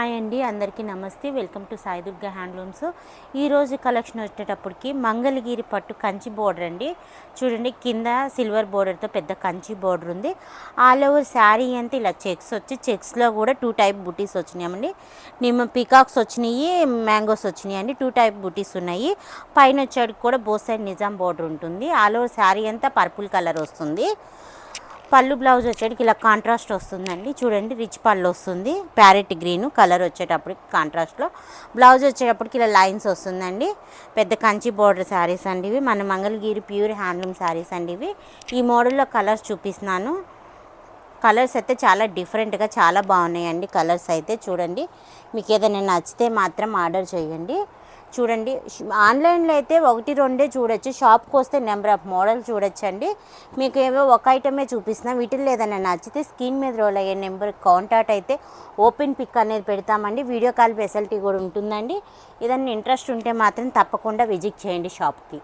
Hi అండి, అందరికీ నమస్తే. Welcome to Sai Durga handlooms. ఈరోజు కలెక్షన్ వచ్చేటప్పటికి మంగళగిరి పట్టు కంచి బోర్డర్ అండి. చూడండి, కింద సిల్వర్ బోర్డర్తో పెద్ద కంచి బోర్డర్ ఉంది. ఆల్ ఓవర్ శారీ అంతా ఇలా చెక్స్ వచ్చి, చెక్స్లో కూడా 2 టైప్ బుటీస్ వచ్చినాయండి. పీకాక్స్ వచ్చినాయి, మ్యాంగోస్ వచ్చినాయి అండి. 2 టైప్ బుటీస్ ఉన్నాయి. పైన వచ్చేటికి కూడా బోత్ సైడ్ నిజాం బోర్డర్ ఉంటుంది. ఆల్ ఓవర్ శారీ అంతా పర్పుల్ కలర్ వస్తుంది. పళ్ళు బ్లౌజ్ వచ్చేటికి ఇలా కాంట్రాస్ట్ వస్తుందండి. చూడండి, రిచ్ పళ్ళు వస్తుంది. ప్యారెట్ గ్రీన్ కలర్ వచ్చేటప్పటికి కాంట్రాస్ట్లో. బ్లౌజ్ వచ్చేటప్పటికి ఇలా లైన్స్ వస్తుందండి. పెద్ద కంచి బోర్డర్ శారీస్ అండి ఇవి. మన మంగళగిరి ప్యూర్ హ్యాండ్లూమ్ శారీస్ అండి ఇవి. ఈ మోడల్లో కలర్స్ చూపిస్తున్నాను. కలర్స్ అయితే చాలా డిఫరెంట్గా చాలా బాగున్నాయండి. కలర్స్ అయితే చూడండి, మీకు ఏదైనా నచ్చితే మాత్రం ఆర్డర్ చేయండి. చూడండి, ఆన్లైన్లో అయితే 1-2 చూడొచ్చు. షాప్కి వస్తే నెంబర్ ఆఫ్ మోడల్ చూడొచ్చండి. మీకు ఏవో ఒక ఐటమే చూపిస్తున్నాం. వీటిల్లో ఏదైనా నచ్చితే స్క్రీన్ మీద రోల్ అయ్యే నెంబర్ కాంటాక్ట్ అయితే ఓపెన్ పిక్ అనేది పెడతామండి. వీడియో కాల్ ఫెసిలిటీ కూడా ఉంటుందండి. ఏదైనా ఇంట్రెస్ట్ ఉంటే మాత్రం తప్పకుండా విజిట్ చేయండి షాప్కి.